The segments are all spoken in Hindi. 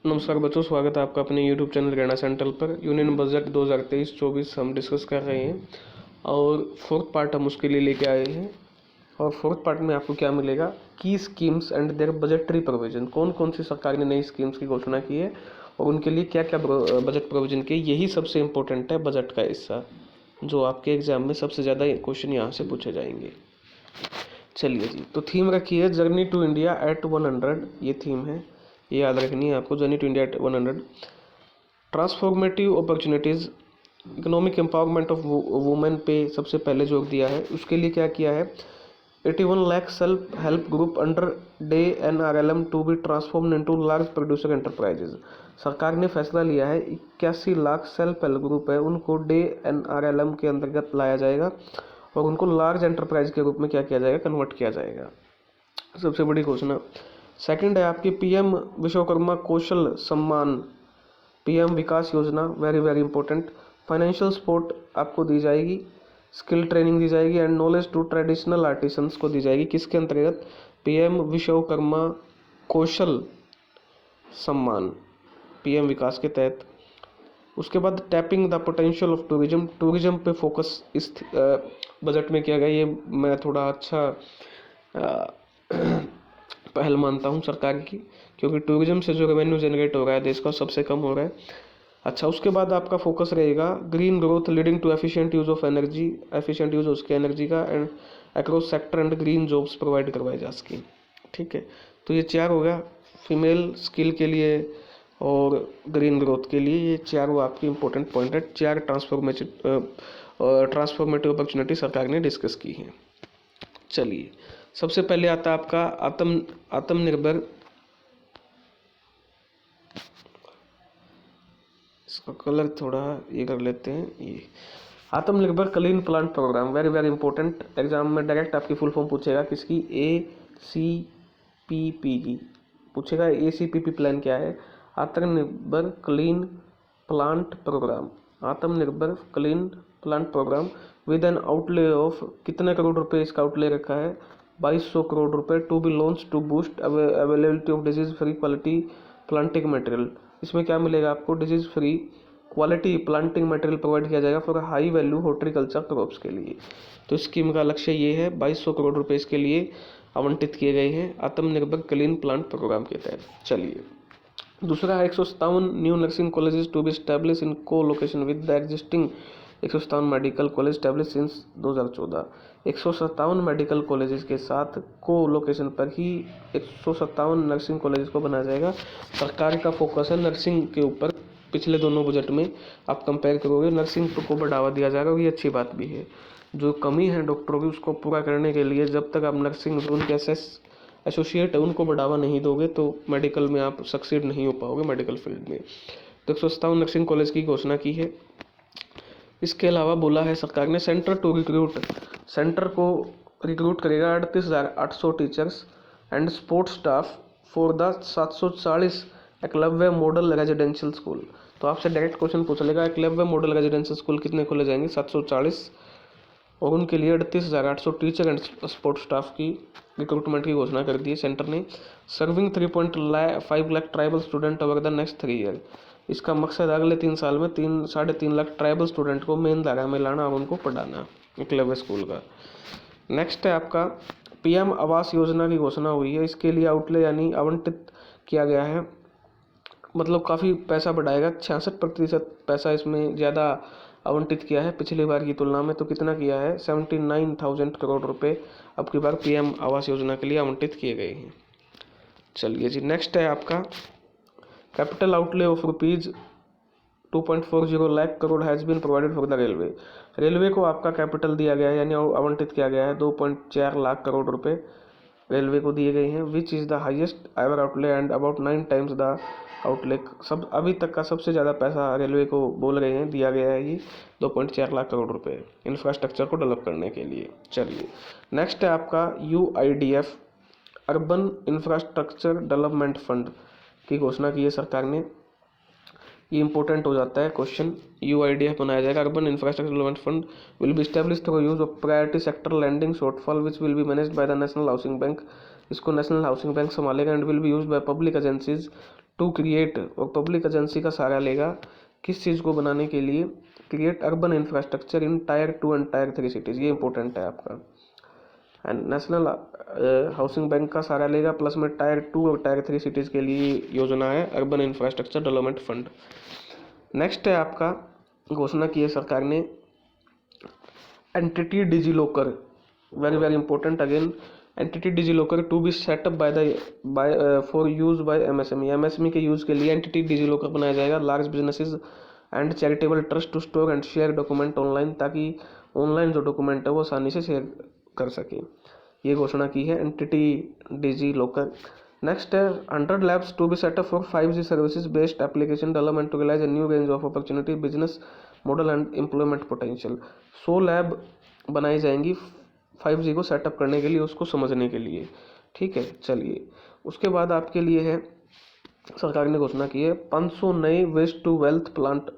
नमस्कार बच्चों, स्वागत है आपका अपने YouTube चैनल गणना सेंट्रल पर। यूनियन बजट 2023-24 हम डिस्कस कर रहे हैं और फोर्थ पार्ट हम उसके लिए लेके आए हैं। और फोर्थ पार्ट में आपको क्या मिलेगा, की schemes and their budgetary provision, कौन कौन सी सरकार ने नई स्कीम्स की घोषणा की है और उनके लिए क्या क्या बजट प्रोविजन किए। यही सबसे इम्पोर्टेंट है बजट का हिस्सा, जो आपके एग्जाम में सबसे ज़्यादा क्वेश्चन यहाँ से पूछे जाएंगे। चलिए जी, तो थीम रखी है जर्नी टू इंडिया एट 100। ये थीम है, ये याद रखनी है आपको, journey to India at 100। Transformative opportunities, economic empowerment of women पे सबसे पहले जोर दिया है। उसके लिए क्या किया है, 81 lakh self help group under day NRLM to be transform into large producer enterprises. सरकार ने फैसला लिया है 81 लाख सेल्फ हेल्प ग्रुप है उनको डे NRLM के अंतर्गत लाया जाएगा और उनको लार्ज एंटरप्राइज के रूप में क्या किया जाएगा, कन्वर्ट किया जाएगा। सबसे बड़ी घोषणा। सेकंड है आपकी PM विश्वकर्मा कौशल सम्मान, PM विकास योजना, very very important. Financial support आपको दी जाएगी, स्किल ट्रेनिंग दी जाएगी and knowledge to traditional artisans को दी जाएगी। किसके अंतर्गत, PM विश्वकर्मा कौशल सम्मान, PM विकास के तहत। उसके बाद tapping the potential of tourism, tourism पे फोकस इस बजट में किया गया। ये मैं थोड़ा अच्छा पहल मानता हूँ सरकार की, क्योंकि टूरिज्म से जो रेवेन्यू जनरेट हो रहा है देश का सबसे कम हो रहा है। अच्छा, उसके बाद आपका फोकस रहेगा green growth leading to efficient use of energy, efficient use उसके एनर्जी का and across sector and green jobs provide करवाई जा सकें। ठीक है, तो ये चार हो गया, फीमेल स्किल के लिए और ग्रीन ग्रोथ के लिए। ये चारों आपकी इंपॉर्टेंट पॉइंट है, चार ट्रांसफॉर्मेटिव अपॉर्चुनिटी सरकार ने डिस्कस की है। चलिए, सबसे पहले आता है आपका आत्मनिर्भर, इसका कलर थोड़ा ये कर लेते हैं, ये आत्मनिर्भर clean plant programme, very very important. Exam में डायरेक्ट आपकी फुल फॉर्म पूछेगा, किसकी, ACPP की पूछेगा। ACPP प्लान क्या है, आत्मनिर्भर क्लीन प्लांट प्रोग्राम, आत्मनिर्भर clean plant programme with an outlay of, कितने करोड़ रुपए इसका आउटले रखा है, 2200 करोड़ रुपए, to be launch to boost availability of disease free quality planting material. इसमें क्या मिलेगा आपको, disease free quality planting material provide किया जाएगा for high value horticulture crops के लिए। तो स्कीम का लक्ष्य ये है, 2200 करोड़ रुपए इसके लिए आवंटित किए गए हैं आत्मनिर्भर क्लीन प्लांट प्रोग्राम के तहत। चलिए, दूसरा है 157 new nursing colleges to be establish in co location with the existing 157 medical college establish since 2014। 157 medical colleges के साथ को लोकेशन पर ही 157 नर्सिंग कॉलेजेस को बनाया जाएगा। सरकार का फोकस है नर्सिंग के ऊपर। पिछले दोनों बजट में आप कंपेयर करोगे, नर्सिंग को बढ़ावा दिया जाएगा और ये अच्छी बात भी है। जो कमी है डॉक्टरों की उसको पूरा करने के लिए जब तक आप नर्सिंग जो उनके एसोसिएट है उनको बढ़ावा नहीं दोगे तो मेडिकल में आप सक्सीड नहीं हो पाओगे, मेडिकल फील्ड में। तो 157 नर्सिंग कॉलेज की घोषणा की है। इसके अलावा बोला है सरकार ने सेंटर टू रिक्रूट, सेंटर को रिक्रूट करेगा 38,800 teachers and support staff for the 740 Eklavya model residential school. तो आपसे डायरेक्ट क्वेश्चन पूछ लेगा, एकलव्य मॉडल रेजिडेंशियल स्कूल कितने खोले जाएंगे, 740, और उनके लिए 38,800 टीचर एंड सपोर्ट स्टाफ की रिक्रूटमेंट की घोषणा कर दी है सेंटर ने। Serving 3.5 lakh tribal student over the next 3 year. इसका मकसद अगले 3 साल में 3.5 लाख ट्राइबल स्टूडेंट को मेन धारा में लाना और उनको पढ़ाना, एकलव्य स्कूल का। नेक्स्ट है आपका PM आवास योजना की घोषणा हुई है। इसके लिए आउटले यानी आवंटित किया गया है, मतलब काफ़ी पैसा बढ़ाएगा, 66% पैसा इसमें ज़्यादा आवंटित किया है पिछली बार की तुलना में। तो कितना किया है, 79,000 करोड़ रुपए अब की बार PM आवास योजना के लिए आवंटित किए गए हैं। चलिए जी, नेक्स्ट है आपका capital outlay of rupees 2.40 lakh crore has been provided for the railway. Railway को आपका कैपिटल दिया गया है यानी आवंटित किया गया है 2.4 लाख करोड़ रुपए रेलवे को दिए गए हैं, which is the highest ever outlay and about 9 times the outlay. सब अभी तक का सबसे ज़्यादा पैसा रेलवे को बोल रहे हैं दिया गया है ये 2.4 लाख करोड़ रुपए इंफ्रास्ट्रक्चर को डेवलप करने के लिए। चलिए, नेक्स्ट है आपका UIDF urban infrastructure development fund की घोषणा की है सरकार ने। ये इंपॉर्टेंट हो जाता है क्वेश्चन। UIDF बनाया जाएगा, urban infrastructure development fund will be establish through use of priority sector lending shortfall which will be managed by the national housing bank. इसको नेशनल हाउसिंग बैंक संभालेगा and will be used by public agencies to create, और पब्लिक एजेंसी का सहारा लेगा किस चीज़ को बनाने के लिए, create urban infrastructure in tier 2 and tier 3 cities, ये इंपॉर्टेंट है आपका। एंड नेशनल हाउसिंग बैंक का सहारा लेगा, प्लस में टायर 2 और टायर 3 सिटीज़ के लिए योजना है urban infrastructure development fund. Next है आपका, घोषणा की है सरकार ने entity DigiLocker, very very important again, entity DigiLocker to be set up by for use by MSME, MSME के यूज़ के लिए एंटिटी डिजी लॉकर बनाया जाएगा, large businesses and charitable trust to store and share document online, ताकि ऑनलाइन जो डॉक्यूमेंट है वो आसानी से शेयर कर सके, ये घोषणा की है एंटिटी डिजी लॉकर। नेक्स्ट है 100 labs to be set up for 5G services based application development to realise a new range of opportunity business model and employment potential. 100 lab बनाई जाएंगी 5G को सेटअप करने के लिए, उसको समझने के लिए, ठीक है। चलिए उसके बाद आपके लिए है, सरकार ने घोषणा की है 500 नए वेस्ट टू वेल्थ प्लांट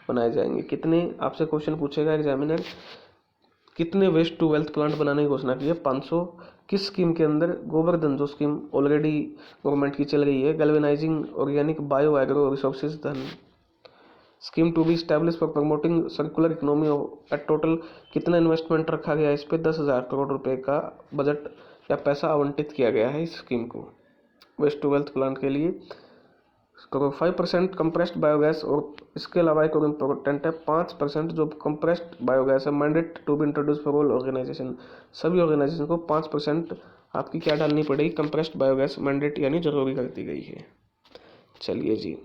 बनाए जाएंगे। कितने, आपसे क्वेश्चन पूछेगा एग्जामिनर, कितने वेस्ट टू वेल्थ प्लांट बनाने की घोषणा की है? 500। किस स्कीम के अंदर? गोवर्धन, जो स्कीम ऑलरेडी गवर्नमेंट की चल रही है, galvanising organic bio agro resources Dhan scheme to be establish for promoting circular economy at total. कितना इन्वेस्टमेंट रखा गया इस पे? 10,000 करोड़ रुपए का बजट या पैसा आवंटित किया गया है इस स्कीम को वेस्ट टू वेल्थ प्लांट के लिए। 5% कंप्रेस्ड बायोगैस, और इसके अलावा एक और इम्पोर्टेंट है 5% जो कंप्रेस्ड बायोगैस है mandate to be introduce for all organisation, सभी ऑर्गेनाइजेशन को 5% आपकी क्या डालनी पड़ेगी? कंप्रेस्ड बायोगैस मैंडेट, यानी जरूरी कर दी गई है। चलिए जी,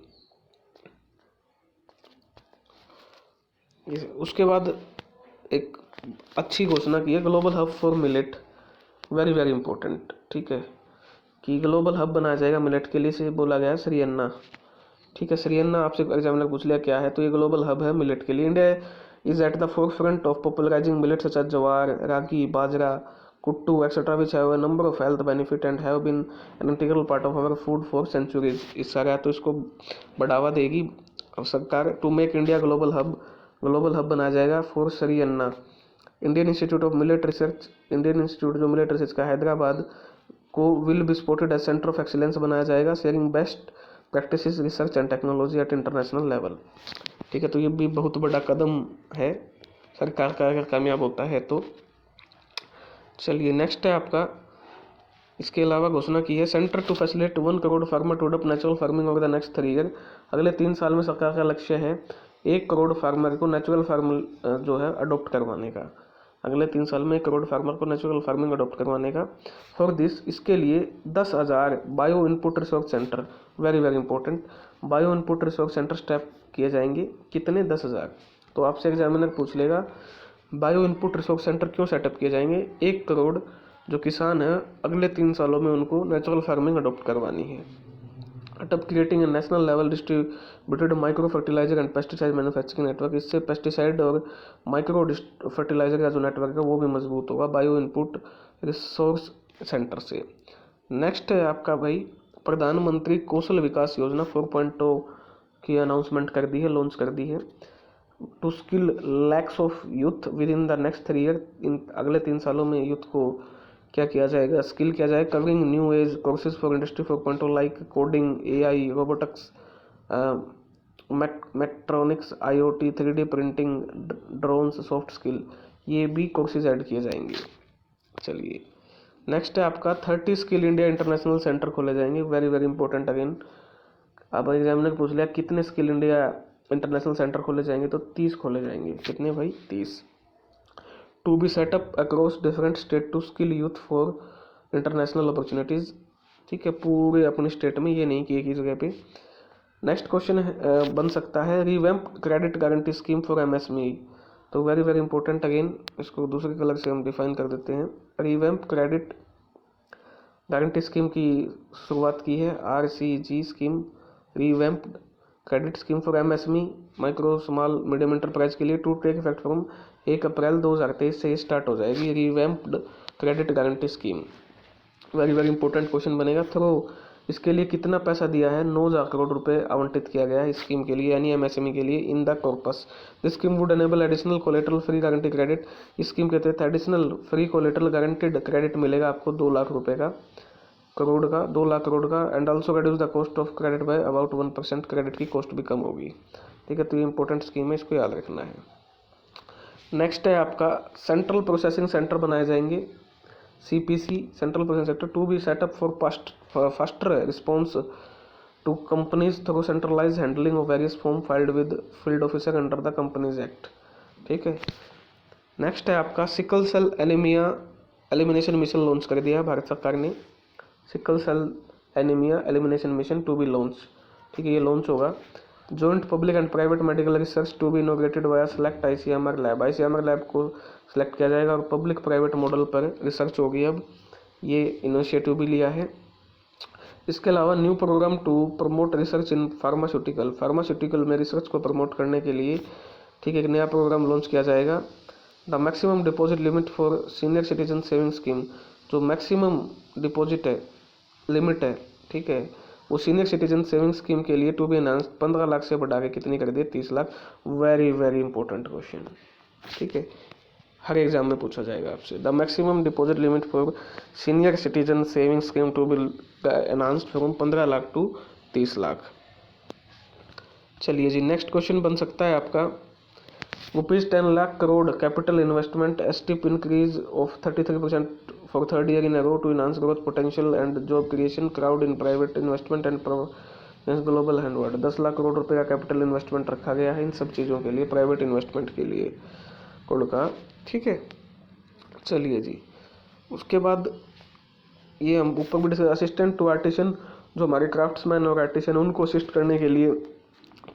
उसके बाद एक अच्छी घोषणा की है global hub for millet, very very important, ठीक है, कि ग्लोबल हब बनाया जाएगा मिलेट के लिए, से बोला गया है श्रीअन्ना, ठीक है। श्रीअन्ना आपसे एग्जामिनर पूछ लिया क्या है, तो ये ग्लोबल हब है मिलेट के लिए। India is at the four front of popularising millet such as जवार, रागी, बाजरा, कुट्टू etcetera which have a number of health benefit and have been an integral part of our food for centuries. इस सारा तो इसको बढ़ावा देगी अब सरकार। To make India global hub बनाया जाएगा for श्रीअन्ना। Indian institute of millet research, Indian institute जो मिलेट रिसर्च का हैदराबाद को will be supported as centre of excellence बनाया जाएगा, sharing best practices research and technology at international level, ठीक है। तो ये भी बहुत बड़ा कदम है सरकार का अगर कामयाब होता है तो। चलिए नेक्स्ट है आपका, इसके अलावा घोषणा की है centre to facilitate 1 crore farmer to adopt natural farming over the next 3 year. अगले 3 साल में सरकार का लक्ष्य है 1 करोड़ फार्मर को नेचुरल फार्मिंग जो है अडॉप्ट करवाने का। अगले 3 साल में 1 करोड़ फार्मर को नेचुरल फार्मिंग अडॉप्ट करवाने का। फॉर दिस, इसके लिए 10,000 bio input resource centre, very very important, bio input resource centre step किए जाएंगे। कितने? 10,000। तो आपसे एग्जामिनर पूछ लेगा बायो इनपुट रिसोर्स सेंटर क्यों सेटअप किए जाएंगे? 1 करोड़ जो किसान हैं अगले 3 सालों में उनको नेचुरल फार्मिंग अडॉप्ट करवानी है। अटअप creating a national level distributed micro fertiliser and pesticide manufacturing network. इससे पेस्टिसाइड और माइक्रो फर्टिलाइजर का जो नेटवर्क है वो भी मजबूत होगा बायो इनपुट रिसोर्स सेंटर से। नेक्स्ट है आपका भाई प्रधानमंत्री कौशल विकास योजना 4.0 की अनाउंसमेंट कर दी है, लॉन्च कर दी है। To skill lakhs of youth within the next 3 year, इन अगले 3 सालों में यूथ को क्या किया जाएगा? स्किल किया जाएगा। Covering new age courses for industry 4.0 like coding, AI, robotics, mechatronics, IoT, 3D printing, drones, soft skill, ये भी कोर्सेज ऐड किए जाएंगे। चलिए नेक्स्ट है आपका 30 स्किल इंडिया इंटरनेशनल सेंटर खोले जाएंगे, वेरी वेरी इंपॉर्टेंट अगेन। अब एग्जामिनर पूछ लिया कितने स्किल इंडिया इंटरनेशनल सेंटर खोले जाएंगे, तो 30 खोले जाएंगे। कितने भाई? 30। To be set up across different state to skill youth for international opportunities, ठीक है, पूरे अपने स्टेट में, ये नहीं कि एक ही जगह पे। नेक्स्ट क्वेश्चन बन सकता है revamp credit guarantee scheme for MSME, तो वेरी वेरी इंपॉर्टेंट अगेन, इसको दूसरे कलर से हम डिफाइन कर देते हैं। रिवैम्प क्रेडिट गारंटी स्कीम की शुरुआत की है RCG scheme, revamp credit scheme for MSME micro small medium enterprise के लिए, टू टेक इफेक्ट फ्रॉम 1 अप्रैल 2023 से ये स्टार्ट हो जाएगी revamped credit guarantee scheme. Very very important question बनेगा। थ्रो इसके लिए कितना पैसा दिया है? 9,000 करोड़ रुपए आवंटित किया गया है इस स्कीम के लिए, यानी MSME के लिए। In the corpus this scheme would enable additional collateral free guarantee credit. इस स्कीम के तहत additional free collateral guaranteed credit मिलेगा आपको 2 लाख रुपए का, करोड़ का, 2 लाख करोड़ का। And also reduce the cost of credit by about 1%, credit की कॉस्ट भी कम होगी। ठीक है, तो ये इंपॉर्टेंट स्कीम है, इसको याद रखना है। नेक्स्ट है आपका सेंट्रल प्रोसेसिंग सेंटर बनाए जाएंगे, CPC central processing centre to be set up for faster response to companies through centralise handling of various form filed with field officer under the companies act. ठीक है, नेक्स्ट है आपका sickle cell anaemia elimination mission launch कर दिया है भारत सरकार ने, sickle cell anaemia elimination mission to be launch. ठीक है, ये लॉन्च होगा। Joint public and private medical research to be inaugurated via select ICMR lab, ICMR lab को सिलेक्ट किया जाएगा और पब्लिक प्राइवेट मॉडल पर रिसर्च होगी। अब ये इनिशिएटिव भी लिया है। इसके अलावा new programme to promote research in pharmaceutical में रिसर्च को प्रमोट करने के लिए, ठीक है, एक नया प्रोग्राम लॉन्च किया जाएगा। The maximum deposit limit for senior citizen saving scheme, जो मैक्सिमम डिपॉजिट है, लिमिट है, ठीक है, वो सीनियर सिटीजन सेविंग स्कीम के लिए टू बी एनहांस्ड 15 लाख से बढ़ा के कितनी कर दी, 30 lakh. Very very important question, ठीक है, हर एग्जाम में पूछा जाएगा आपसे। The maximum deposit limit for senior citizen saving scheme to be enhanced from 15 lakh to 30 lakh. चलिए जी, नेक्स्ट क्वेश्चन बन सकता है आपका ₹10 lakh crore capital investment steep increase of 33% for third year in a row to enhance growth potential and job creation, crowd in private investment and global हैंडवर्ड। 10 लाख करोड़ रुपए का कैपिटल इन्वेस्टमेंट रखा गया है इन सब चीज़ों के लिए, प्राइवेट इन्वेस्टमेंट के लिए करोड़ का। ठीक है, चलिए जी, उसके बाद ये हम ऊपर भी असिस्टेंट टू आर्टिसन, जो हमारे क्राफ्ट्समैन और आर्टिसन उनको असिस्ट करने के लिए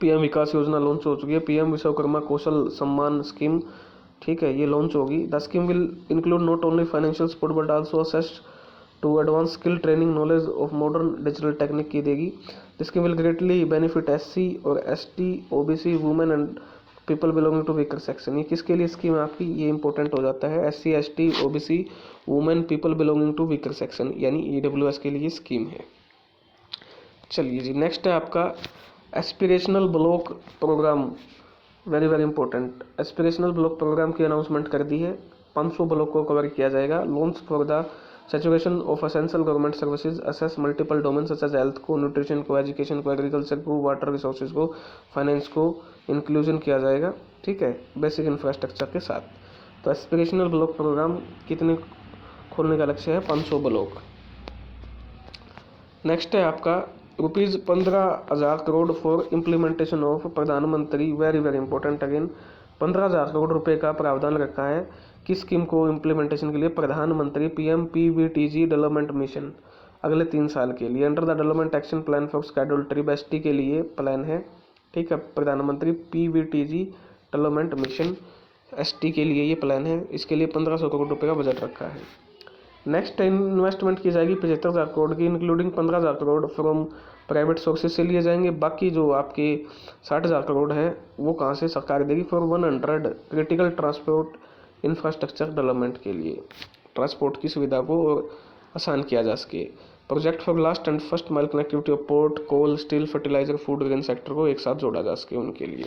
PM विकास योजना लॉन्च हो चुकी है, PM विश्वकर्मा कौशल सम्मान स्कीम। ठीक है, ये लॉन्च होगी। The scheme will include not only financial support but also assist to advance skill training knowledge of modern digital technique की देगी। The scheme will greatly benefit SC और ST, OBC, women and people belonging to weaker section. ये किसके लिए स्कीम है आपकी, ये इंपॉर्टेंट हो जाता है, SC, ST, OBC, women, people belonging to weaker section यानी EWS के लिए स्कीम है। चलिए जी, नेक्स्ट है आपका aspirational block programme, very very important. Aspirational block programme की अनाउंसमेंट कर दी है, 500 ब्लॉक को कवर किया जाएगा। Launch for the saturation of essential government services, assess multiple domain such as health को, न्यूट्रिशन को, एजुकेशन को, एग्रीकल्चर को, वाटर रिसोर्सेज को, फाइनेंस को इंक्लूजन किया जाएगा। ठीक है, बेसिक इंफ्रास्ट्रक्चर के साथ। तो एस्पिरेशनल ब्लॉक प्रोग्राम कितने खोलने का लक्ष्य है, 500 ब्लॉक। नेक्स्ट है आपका ₹15,000 करोड़ फॉर इम्प्लीमेंटेशन ऑफ प्रधानमंत्री, very very important again, 15,000 crore रुपए का प्रावधान रखा है किस स्कीम को इम्प्लीमेंटेशन के लिए, प्रधानमंत्री PMPVTG डेवलपमेंट मिशन अगले 3 साल के लिए, under the development action plan for scheduled tribe ST के लिए प्लान है। ठीक है, प्रधानमंत्री PVTG डेवलपमेंट मिशन ST के लिए ये प्लान है, इसके लिए 1500 करोड़ रुपए का बजट रखा है। नेक्स्ट इन्वेस्टमेंट की जाएगी 75,000 करोड़ की, including 15,000 crore from private sources से लिए जाएंगे। बाकी जो आपके 60,000 करोड़ है वो कहाँ से सरकार देगी, for 100 critical transport infrastructure development के लिए, ट्रांसपोर्ट की सुविधा को और आसान किया जा सके। Project for last and first mile connectivity of port, coal, steel, fertiliser, food grain sector को एक साथ जोड़ा जा सके उनके लिए।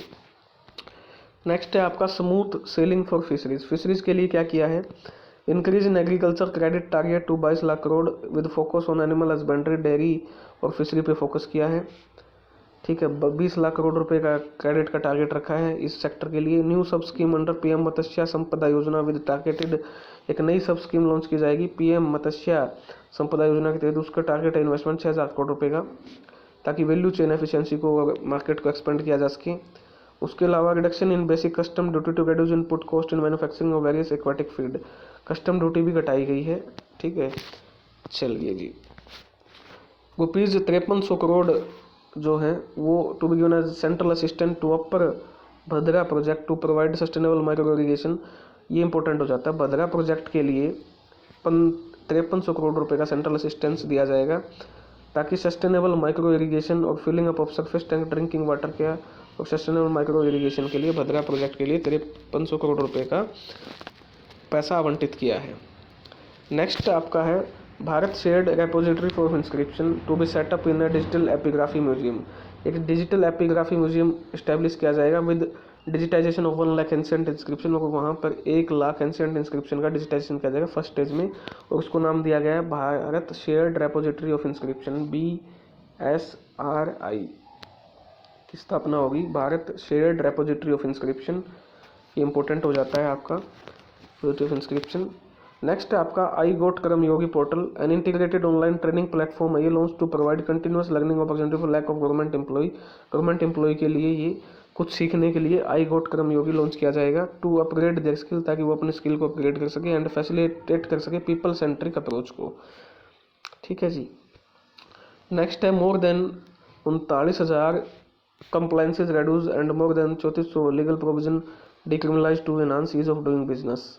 नेक्स्ट है आपका smooth sailing for fisheries. Fisheries के लिए क्या किया है, increase in agriculture credit target to 22 lakh crore with focus on animal husbandry, dairy और फिशरी पे फोकस किया है। ठीक है, 20 लाख करोड़ रुपए का क्रेडिट का टारगेट रखा है इस सेक्टर के लिए। न्यू सब स्कीम अंडर PM मत्स्य संपदा योजना विद टारगेटेड, एक नई सब स्कीम लॉन्च की जाएगी PM मत्स्य संपदा योजना के तहत। उसका टारगेट है इन्वेस्टमेंट 6,000 करोड़ रुपए का, ताकि वैल्यू चेन एफिशिएंसी को और मार्केट को एक्सपेंड किया जा सके। उसके अलावा reduction in basic custom duty to reduce input cost in manufacturing of various aquatic feed, custom duty भी घटाई गई है। ठीक है, चलिए जी, ₹5300 करोड़ जो है वो to be given as central assistant to upper Bhadra project to provide sustainable micro irrigation. ये इंपॉर्टेंट हो जाता है, भद्रा प्रोजेक्ट के लिए 5300 करोड़ रुपए का सेंट्रल असिस्टेंस दिया जाएगा, ताकि सस्टेनेबल माइक्रो इरीगेशन और filling up of surface tank drinking water के और सस्टेनेबल माइक्रो इरीगेशन के लिए भद्रा प्रोजेक्ट के लिए 5300 करोड़ रुपए का पैसा आवंटित किया है। नेक्स्ट आपका है Bharat shared repository for inscription to be set up in a digital epigraphy museum. एक डिजिटल एपिग्राफी म्यूजियम इस्टेब्लिश किया जाएगा with digitisation of 1 lakh ancient inscription, और वहाँ पर 1 लाख एंशिएंट इंस्क्रिप्शन का डिजिटाइजेशन किया जाएगा फर्स्ट स्टेज में, और उसको नाम दिया गया है Bharat shared repository of inscription, BSRI की स्थापना होगी, Bharat shared repository of inscription. ये इंपॉर्टेंट हो जाता है आपका रेपोजिटरी ऑफ इंस्क्रिप्शन। नेक्स्ट है आपका iGOT Karma Yogi portal, an integrated online training platform है ये, launch to provide continuous learning opportunity for lakh of government employ. Government employ के लिए ये कुछ सीखने के लिए आई गोट कर्म योगी लॉन्च किया जाएगा, टू अपग्रेड देयर स्किल, ताकि वो अपने स्किल को अपग्रेड कर सके, एंड फैसिलिटेट कर सके पीपल सेंट्रिक अप्रोच को। ठीक है जी। नेक्स्ट है more than 39,000 compliances reduce and more than 3400 legal provision decriminalize to enhance ease of doing business.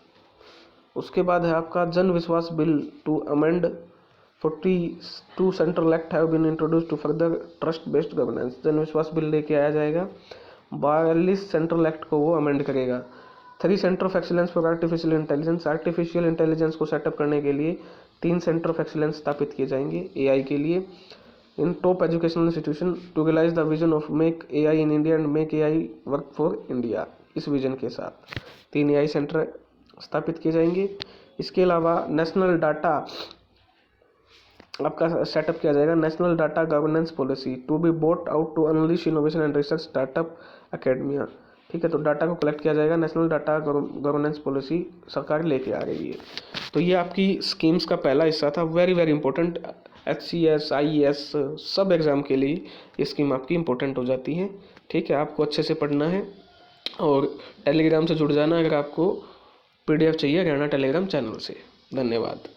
उसके बाद है आपका Jan Vishwas bill to amend 42 central act have been introduce to further trust based governance. Jan Vishwas bill लेके आया जाएगा, 42 सेंट्रल एक्ट को वो अमेंड करेगा। 3 centre of excellence for artificial intelligence, artificial intelligence को सेटअप करने के लिए 3 सेंटर ऑफ एक्सीलेंस स्थापित किए जाएंगे AI के लिए। In top educational institution to realise the vision of make AI in India and make AI work for India, इस विजन के साथ 3 AI सेंटर स्थापित किए जाएंगे। इसके अलावा नेशनल डाटा आपका सेटअप किया जाएगा, national data governance policy to be brought out to unleash innovation and research startup academia. ठीक है, तो डाटा को कलेक्ट किया जाएगा, नेशनल डाटा गवर्नेंस पॉलिसी सरकार लेके आ रही है। तो ये आपकी स्कीम्स का पहला हिस्सा था, very very important. HCS IES सब एग्ज़ाम के लिए ये स्कीम आपकी इंपॉर्टेंट हो जाती है। ठीक है, आपको अच्छे से पढ़ना है और टेलीग्राम से जुड़ जाना अगर आपको PDF चाहिए हरियाणा टेलीग्राम चैनल से। धन्यवाद।